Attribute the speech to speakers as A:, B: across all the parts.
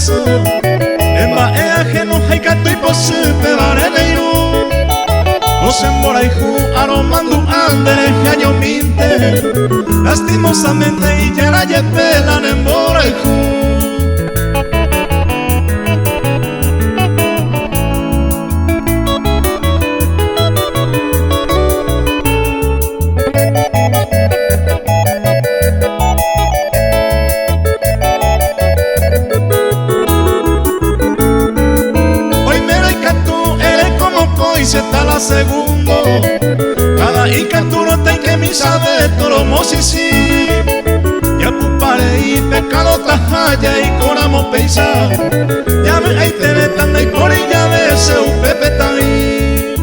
A: peso Emba ajeno haikatu iposu pebareleiru Osemboraihu aromandu andere jaño minte Lastimosamente y yara yepelan emboraihu Segundo, cada incaturo ten que misa de toro mosisi ya pupare y pecado tajaya y coramo peisa ya me hay teletanda y por ella de seu pepe taí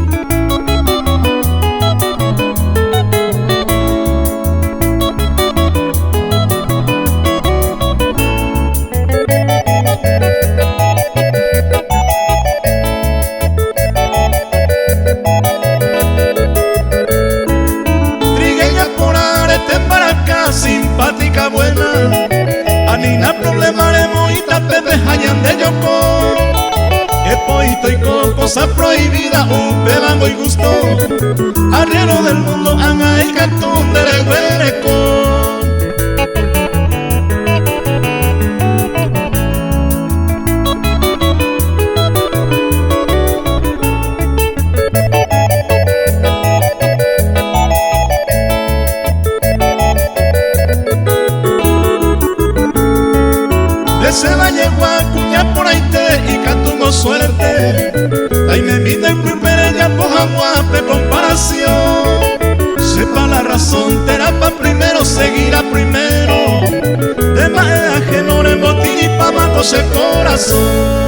A: simpática buena Anina problema de moita pepe hayan de yoko Epoito y con cosa prohibida un pebango y gusto Arriero del mundo anga y cantón de reguereco Se va llegó a cuña por ahí te y cantumo suerte Ahí me mide el primer ella poja guape comparación Sepa la razón, terapa primero, seguirá primero De más ajeno en botilla y pa' mato ese corazón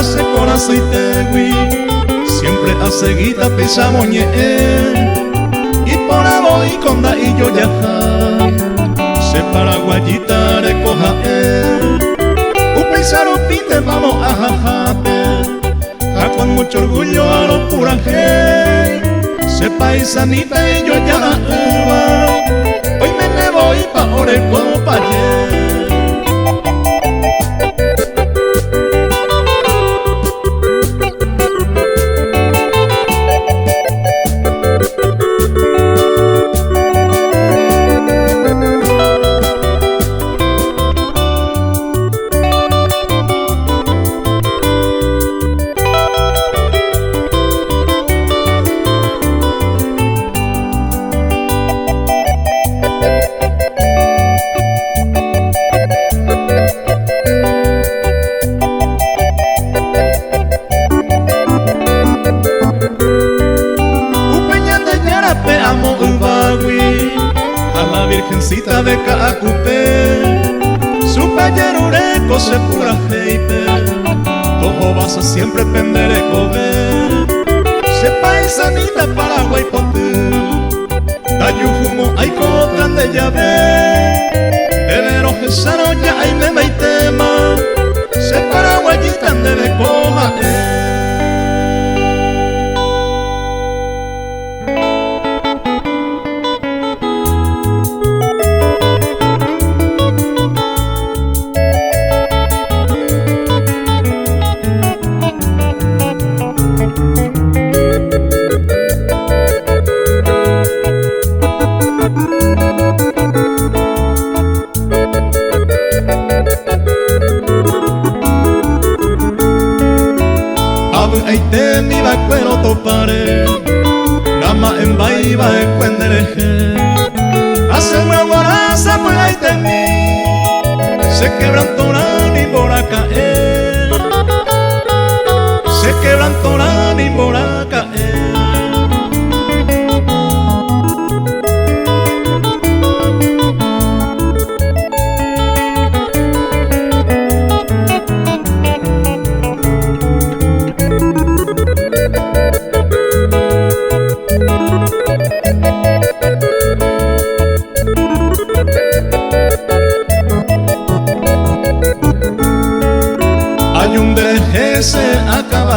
A: Ese corazón y tegui siempre a seguida pisamos ñe y por abo y conda y yo ya se paraguayita recoja un paisano pinte vamos a jajape con mucho orgullo a lo pura se paisanita y yo ya la hoy me voy pa' Oreco pa' allá. Virgencita de Caacupé, su payerureco se pura heipe, todo vas a siempre pendereco ver, se paisanita Paraguay potú, tayujumo hay cotran de llave, elero gesaro ya hay mema y tema, se paraguayita de coja Aite mi vacuero topare, gama en baiba en cuendereje. Hace una guaraza pues aite mi, se quebrantó la ni por a caer, se quebrantó la ni por a caer.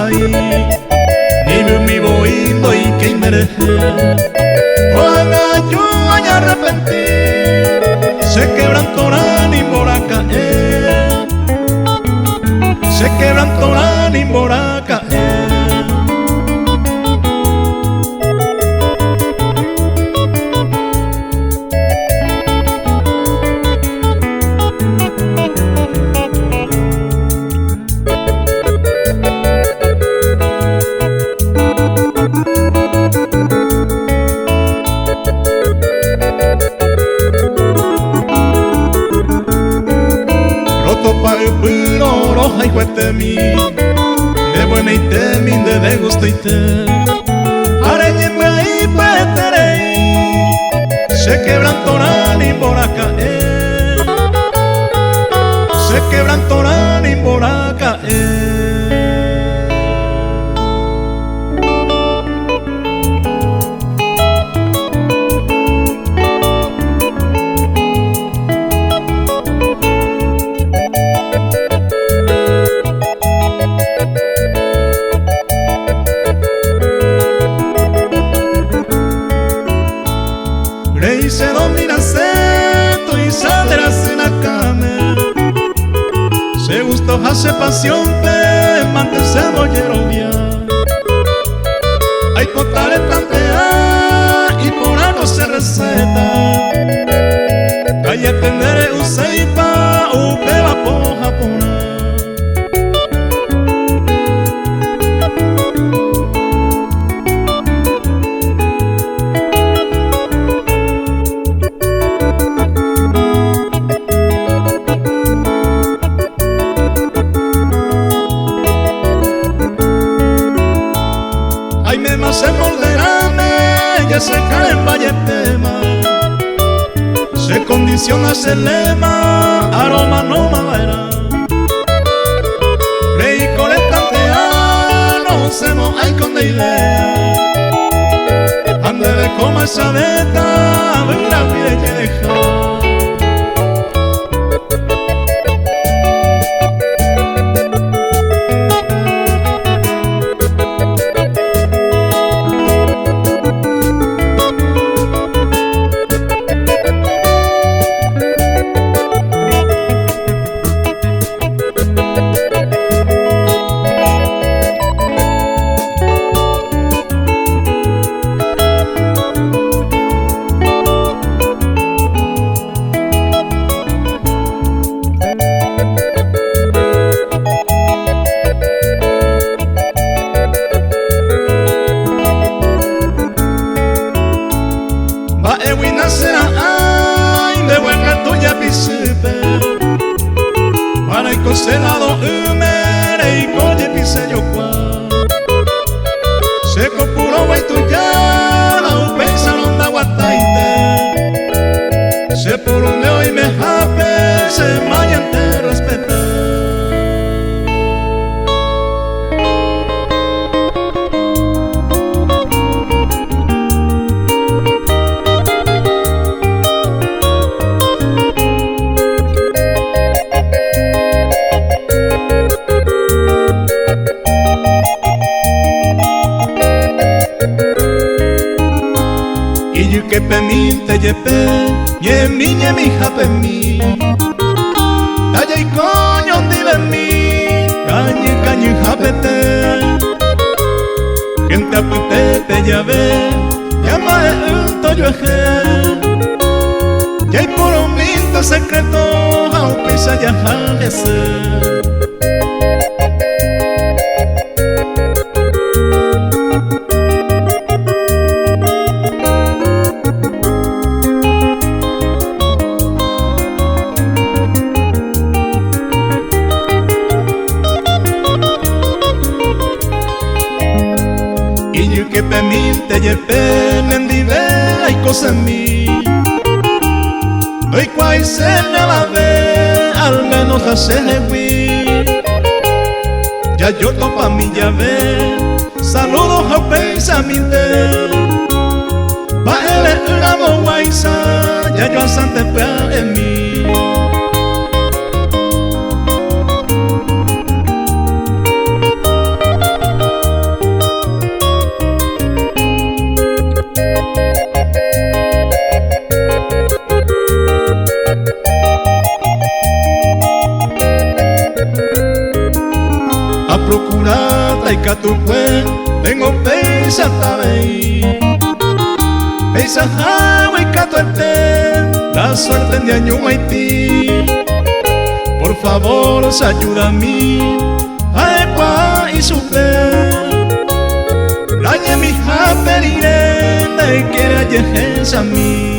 A: ahí ni mi boindo y que merece oiga yo voy a arrepentir se quebrantará ni por a caer se quebrantará ni por a caer. Roja y cuetemi, de buena y temin, de gusto y te. Areñenme ahí peterei, se quebrantarán y por a caer, se quebrantarán y por a caer. Rei se domina seto y saderas en la cama se gustó hace pasión pe mantenerse bollero bien hay potales plantear y por algo se receta calle tendere useipa upe va po japona. Se morderame, ya se cae en valle tema, se condiciona se lema, aroma no mavera. Rey con el tanteano, se no hay con de idea, ande de coma esa beta, la vida que deja. De buena tuya pisipe para el concelado humere y coye pise yo qua se copuro guay tuya la pensaron da guataite se puruneo y me jape se mayan te respeta. Que pemín te yepe, ñemi ñemi japemi, talla y coño dive mi, cañi japete, quien te apute te llave, llama el toyo eje, y hay por un minto secreto, a un pisa ya jalese. Que pemín te llepen en dive hay cosas en mí no hay cual se me va a ver al menos hace hui ya yo topa mi llave saludos a pensamiento pa él una moguaiza ya yo asante pea en mí. laika tu pue tengo peisa tabei peisa hawa kato la suerte de año Haití. Por favor, se ayuda a mí a epa y su fe. La ye mi japerire de que la yejes a mí.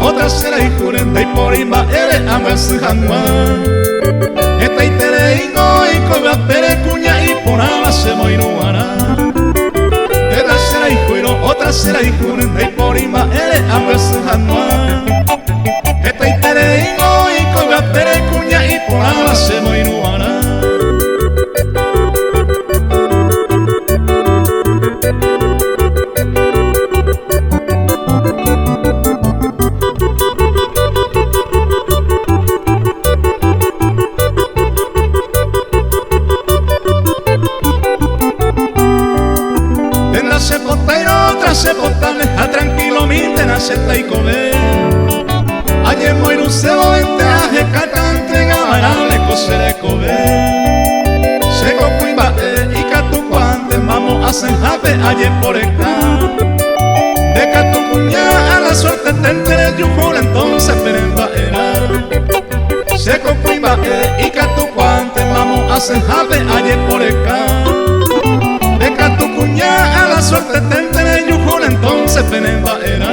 A: Otra será y jurenda y por imba eres amas hanwa. Esta y tere ingo y coba pere cuña y por ama se moi no hará. Esta será y juro, otra será y jurenda y por imba eres amas hanwa. Esta y tere ingo y coba pere cuña y por ama se moi no hará. Se potable a tranquilo minte na se tai come ayer moi no se va ventaje cata entrega barale cosere come se cocuimba y catu cuante vamos a senjape ayer por acá de catu cuña a la suerte tentere yujura entonces peremba era se cocuimba y catu cuante vamos a senjape ayer por acá de catu cuña a la suerte tentere yujura entonces penemba era.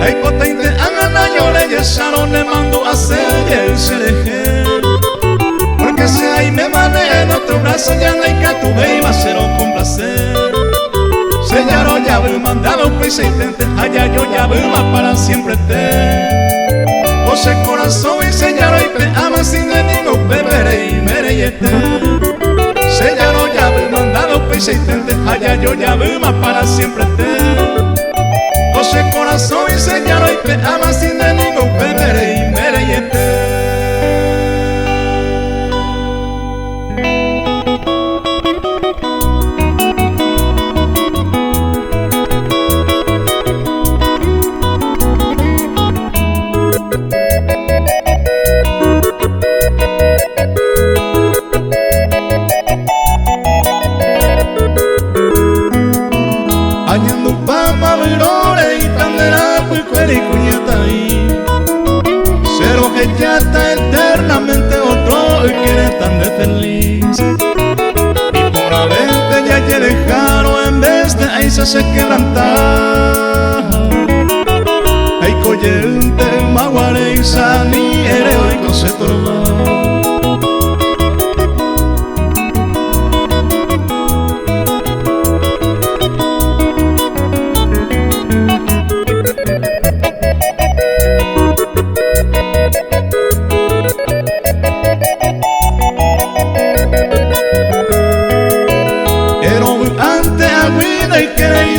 A: Ay potente angana yo le yesaron le mando a hacer y él se deje. Porque si ahí me maneja en otro brazo ya no hay que tu baby se lo complacer. Señaro ya veo mandado pues se intente allá yo ya veo más para siempre te. José corazón y señaro y te ama sin de ningún beberé y mereyete. Señaro ya veo mandado pues se intente allá yo ya veo más para siempre te. José corazón y señaro y te ama sin de ningún beberé y mereyete. Añando papa, virole y tandera, cuicuera y cuñeta ahí. Cero que ya está eternamente otro y quiere tan de feliz. Y por haberte ya que dejaron en vez de ahí se quebranta. Ay coyente, maguare y sani, ere hoy con se torba.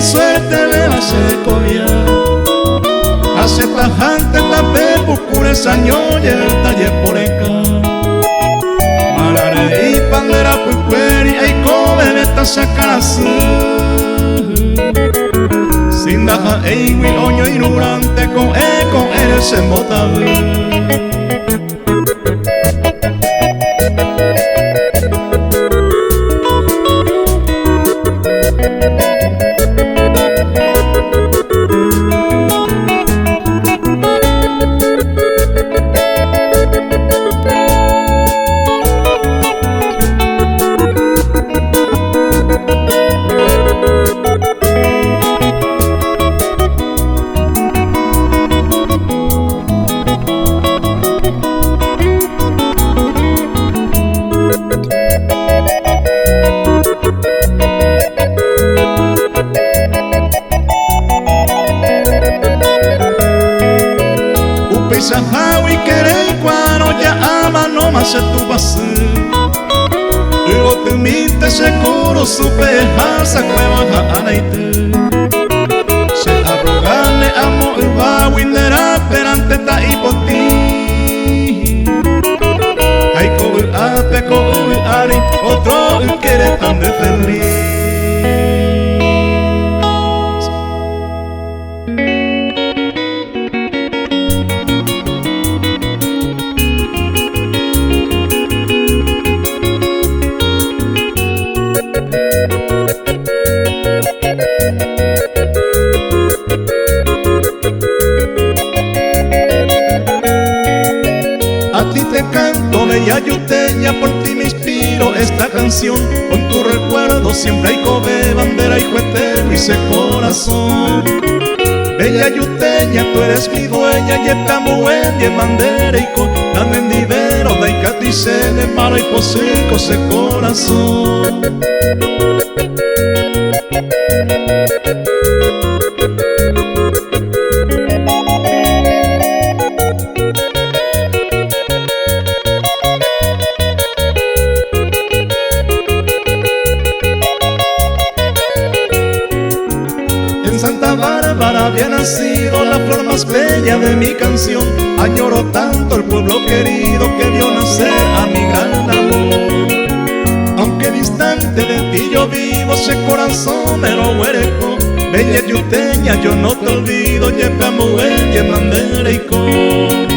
A: Suerte de la secoya hace tajante la pepucure sañó y el taller por acá malare y pandera pucueri y come esta sacarasú sin daja e iguil oño ignorante con eco eres embotable. mite seguro supe hasa cueva anaite se arrogane amo va winera perante ta ipoti hay ko ate ko ari otro quiere tan de feliz. A ti te canto, bella yuteña, por ti me inspiro esta canción. Con tu recuerdo siempre hay cobe, bandera y juguete, ese corazón. Bella yuteña, tú eres mi dueña, y esta mujer, y bandera y con la mendivero, da y caticene, malo y posico ese corazón. Santa Bárbara había nacido la flor más bella de mi canción. Añoro tanto el pueblo querido que vio nacer a mi gran amor. Aunque distante de ti yo vivo, ese corazón me lo huereco. Bella yuteña, yo no te olvido, lleve a mujer y bandera y con.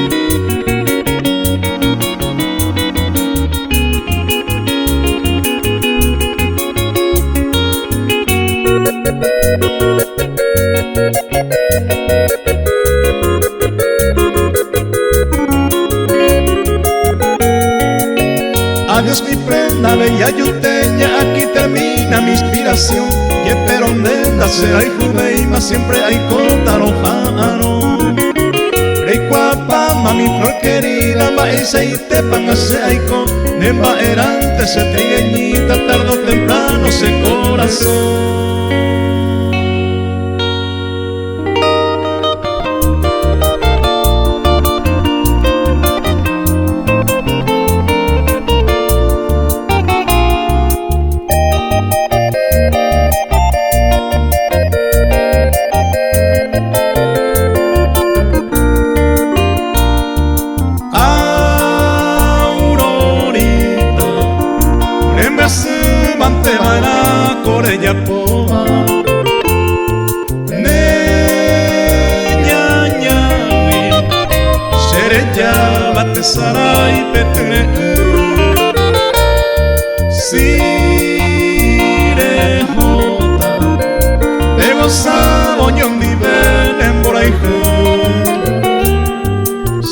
A: Adiós mi prenda, bella yuteña, aquí termina mi inspiración. Y espero donde sea y jumeima, siempre hay cótaro jaro. Rey cuapama, mi flor querida, va ese y te pan hace aiko. Nemba erante, se trigueñita, tarde o temprano se corazón. Corella poa Neña ñawi Sereya bate sarai petre Sire jota Ego saboñon viven en boraijo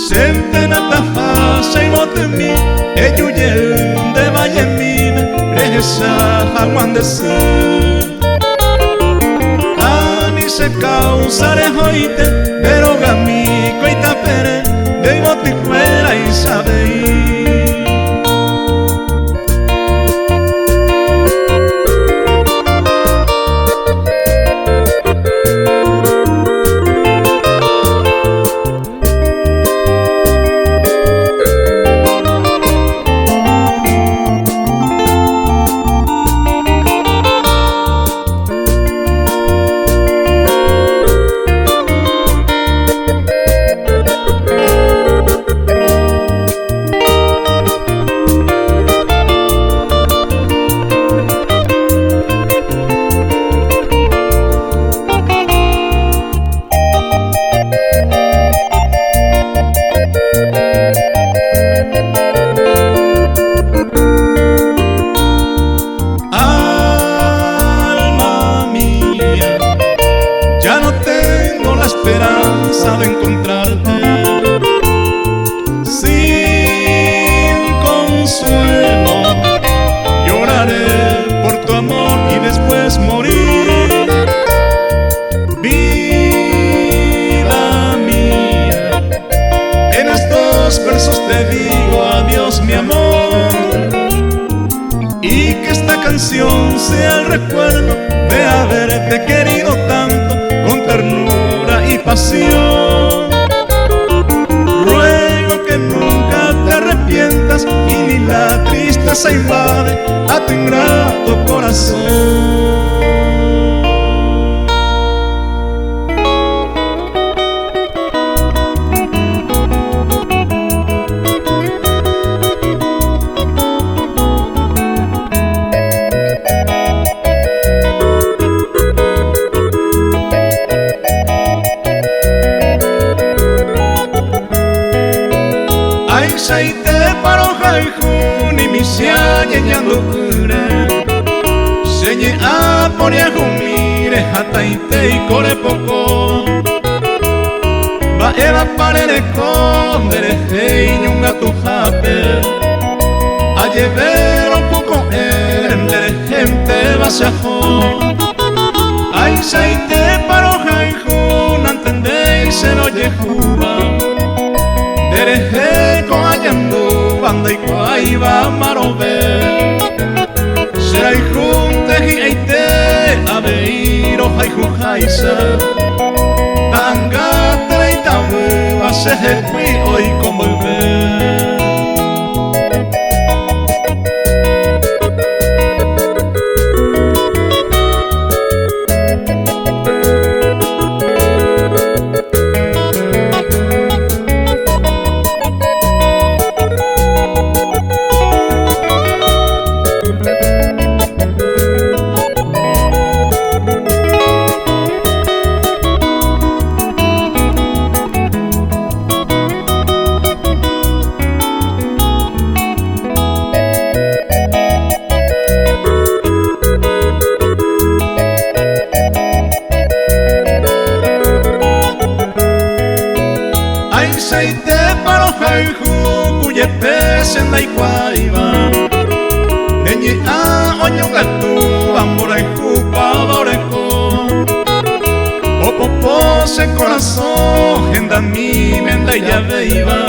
A: Sentena tafa se motemi Eyuyen de vayemin Rehesa jaguan de ser Ani se causare hoite Pero gamico y tapere De botijuela y sabei esperanza de encontrarte sin consuelo. Lloraré por tu amor y después morir. Vida mía, en estos versos te digo adiós mi amor, y que esta canción sea el recuerdo de haberte querido tanto con ternura y pasión. Ruego que nunca te arrepientas y ni la triste tristeza invade a tu ingrato corazón. Saite paro haihuni misia nyenyando kure Senye aporia humire hataite ikore poko Ba eva parere kondere hei nyunga tu hape Ayevero poco endere gente vasajo Ay saite paro haihun antendei se lo yehuba Dereje con ayando banda y cuaiva marobe Será y junte y eite aveiro hay jujaisa Tanga treita hueva se fui hoy como el ver Saite paro haihu kuye pesen da ikuaiba Nenye a onyonga tu amora iku pavoreko Opopo se corazón genda mi menda ya veiba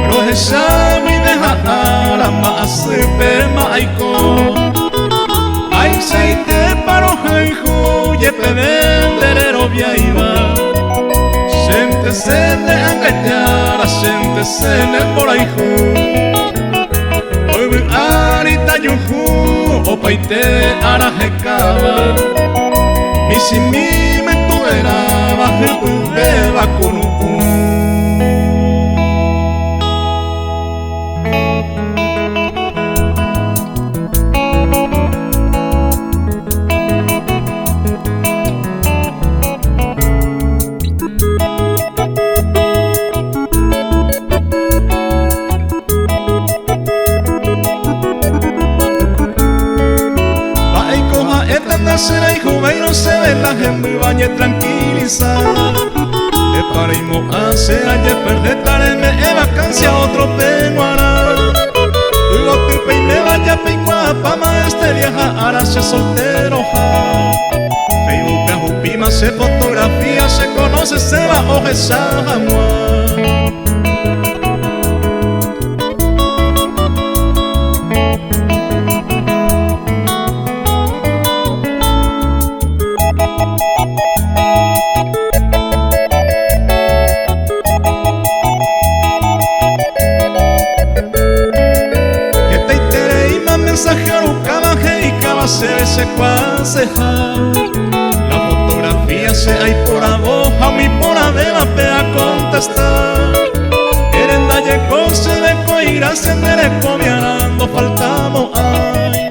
A: Rohesa mi deja ara ma asipe ma aiko Ay saite paro haihu ye pevenderero viaiba Sente sene angañara, sente sene por ahí Hoy voy arita yuhu, o paite arajekaba Misi mi me tuera, baje tu beba kunuku Será hijo y no se ve la gente bañe tranquilizada De paraimo hace ayer perder tareme en vacancia otro peguara Luego te peine vaya peigua pa maestre viaja ahora se soltero ja Facebook a jupima se fotografía se conoce se va oje sahamua se cuaseja La fotografía se hay por aboja mi por avena pea contestar Eren dalle cose de coira se nere comiarando faltamos ay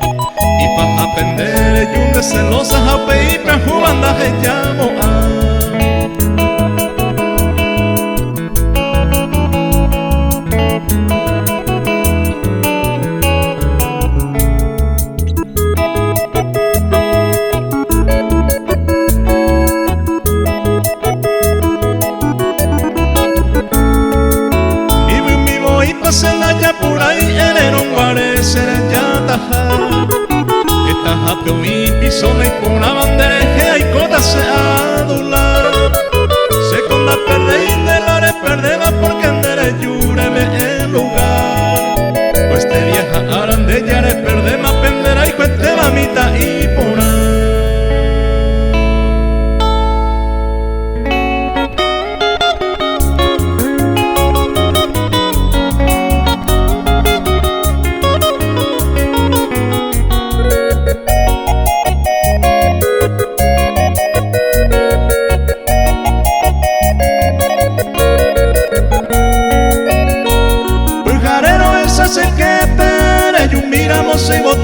A: Y pa aprender yunde celosa jape y pe juganda je llamo ay por ahí el hombre será ya taja Esta japeo mi pisona y por una bandeja y cota se adular Se conda perde y de la re perdeba porque andere llureme en lugar Pues te vieja arande ya re perdema pendera y cuente mamita y por ahí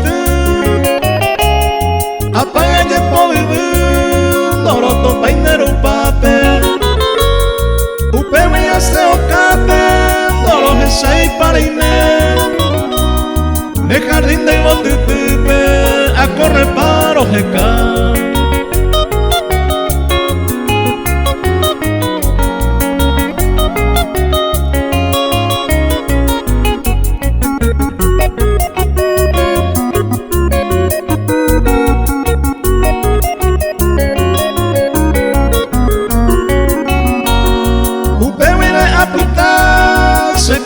A: tu apaga ye po vivu Doroto painero pape Upe mi ase okape Doro jesei para ime De jardín de botutupe A correr para ojeca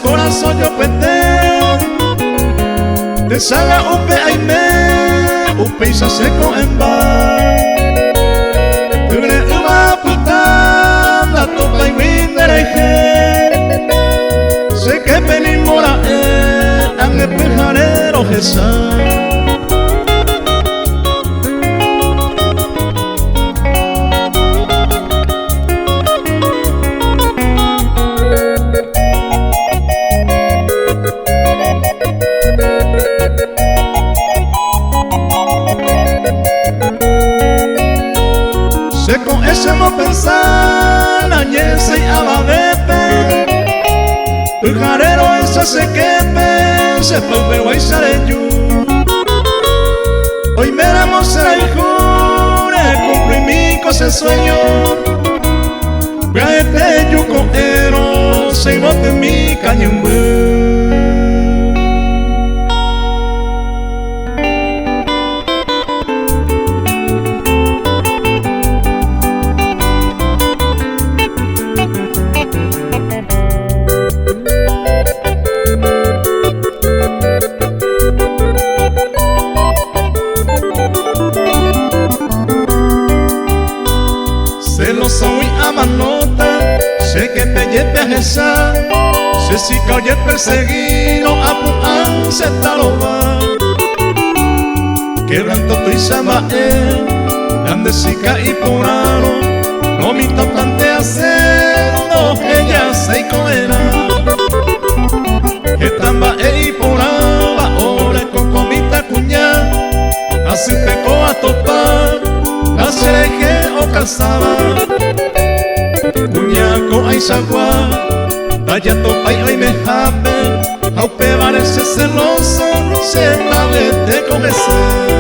A: Corazón yo pete Te saga upe aime Upe isa seco en bar Tugre uma puta La topa y windereje Sé que penimora Ange pejarero jesa Se con ese no pensar la ñese y abadepe Pujarero esa se quepe Se fue guay sareyu Hoy me damos será y jure Cumplí mi cosa sueño Gaete yuco ero Se bote mi cañumbu Celoso y amanota, sé que te lleve a rezar, sé si calle perseguido a puan se taloba. Quebranto tu isama grande sica y porano, no mi tocante hacerlo, ella se coera. Que tamba e poraba, ora con comita cuñá, así te coa topar. Asereje o calzaba Cuñaco ay sagua Vaya topa y hoy me jabe Aupe parece celoso Se tablete con ese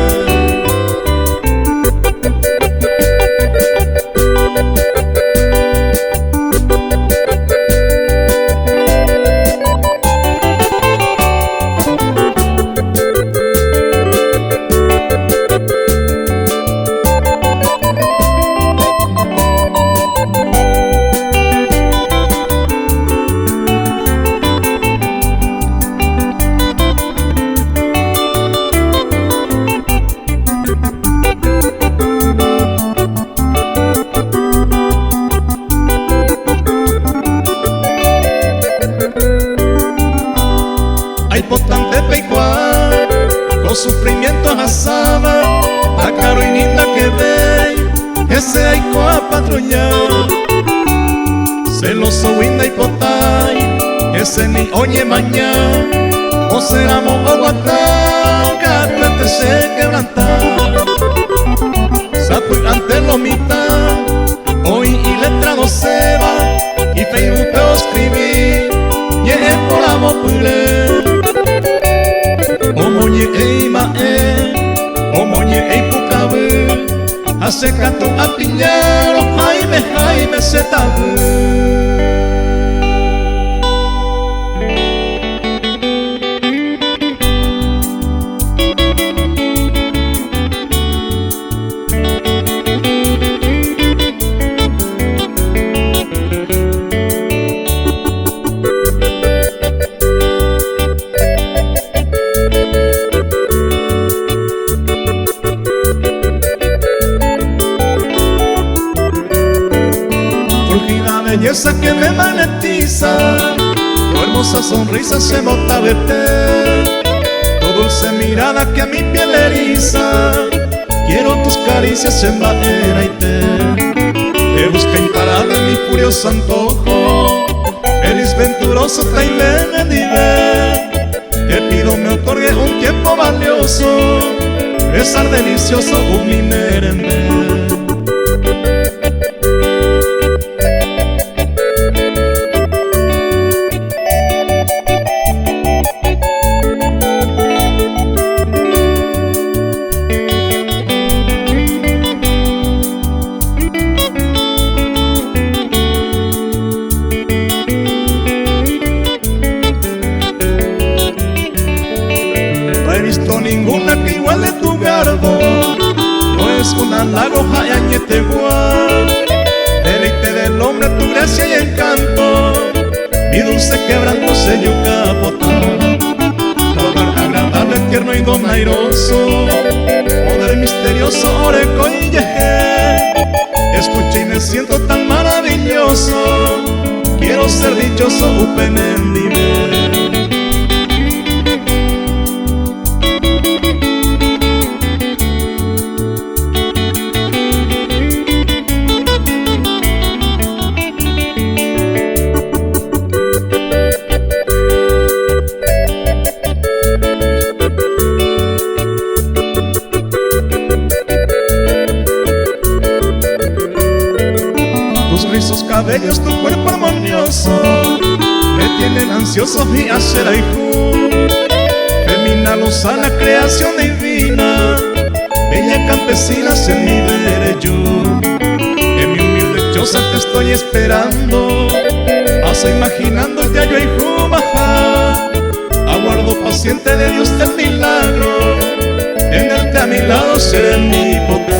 A: Importante pecuar, con sufrimiento asaba, la caro y linda que ve, que se hay coa patrullar. Celoso winda y potay, que se ni oye mañana, o seramos o guatar, que se quebrantar. Sapo ante lo mitad, hoy y letra no se va, y Facebook te escribí, y es por la mopule. Omoñe ei mae, omoñe ei pucabe, hace canto a piñero, Jaime se tabu. Belleza que me magnetiza, tu hermosa sonrisa se nota verte, tu dulce mirada que a mi piel eriza. Quiero tus caricias en madera y te busca imparable mi furioso antojo. Feliz venturoso taimene dive, te pido me otorgue un tiempo valioso, besar delicioso un minerende. Ninguna que iguale tu garbo, no es un halago jayañeteguá, deleite del hombre tu gracia y encanto, mi dulce quebranto se yucapotán, poder agradable, tierno y donairoso, poder misterioso, oreco y yeje, escuché y me siento tan maravilloso, quiero ser dichoso upenendime. Tus rizos cabellos, tu cuerpo armonioso, me tienen ansioso y hacer aijú. Femina lozana, creación divina, bella campesina, sé mi derecho. En mi humilde choza te estoy esperando, paso imaginando ya yo aijú bajar. Aguardo paciente de Dios del milagro, tenerte a mi lado seré mi potestad.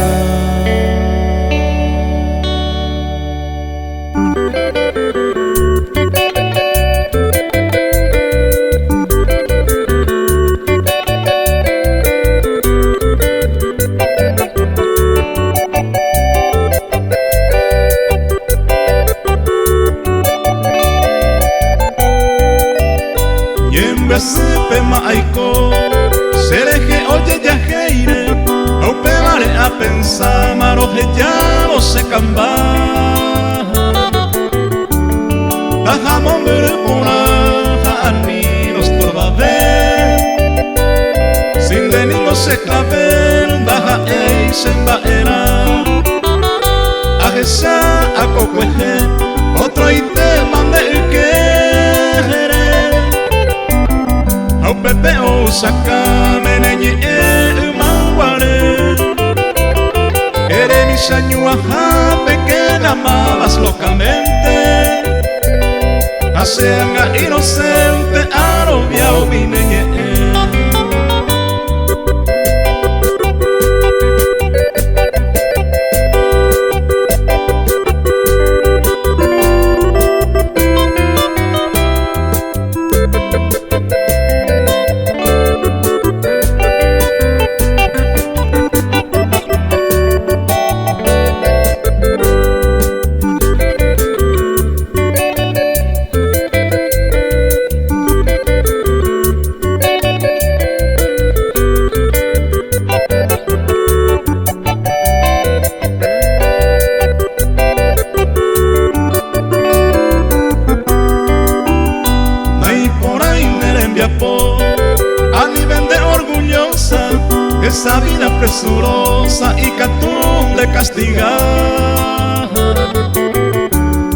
A: Yembesepe maiko, sereje oye yajeire, au pevare a pensar maroje ya o se camba. Tajamon verpuna, janinos torbabe, sin denino se claver, daja ei sembaera, ajesa a cocueje, otro y te mande el que. Pepe o saca meneñe manguare, eres mi sañuaja pequeña, amabas locamente, haceanga inocente, arobiao mi neñe. Esa vida presurosa y catún de castigar.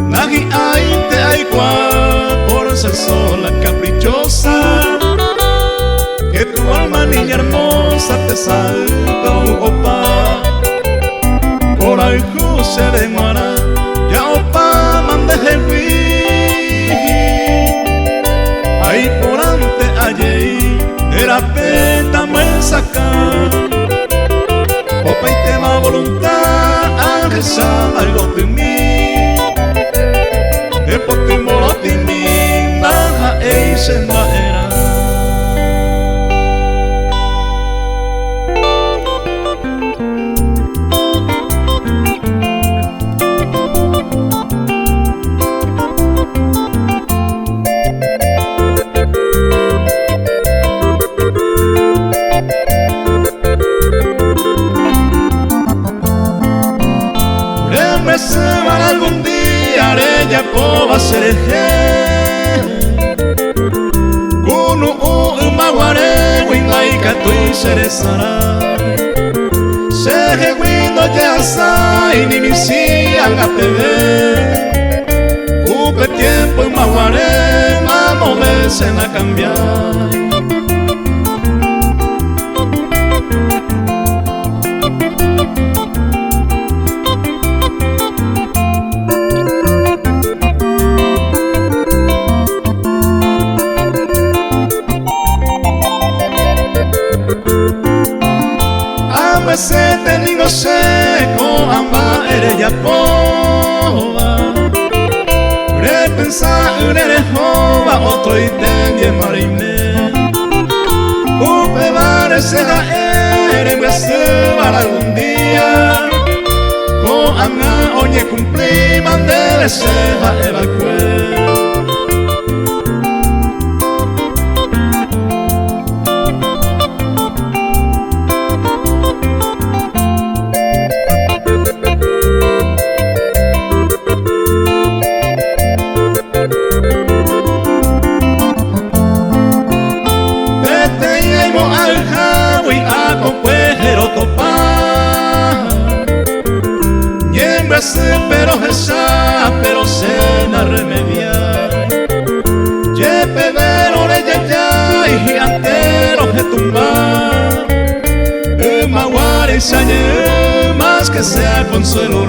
A: Nagi ay te aigua por ser sola caprichosa, que tu alma niña hermosa te salta opa. Por ahí se demora, ya opa mandeje el ahí por ante allí era peta me sacar. Opa y tema voluntad, ángel algo de mí. De pote moroti mi, baja e senda era. Se van algún día ella poba sereje kunu uma waikatu y serezara se windo ya sai ni misian a upe tiempo y maguare vamos veces a cambiar. Se tenigo seco amba ere ya pova repensar ere jova otro ite marine upe vare será ere se para algún día con anga oye cumplir mandele se va evacuar. Pero esa, pero se na remediar. Ye pedero le ya y antero que tumbar. Maguare se más que sea consuelo.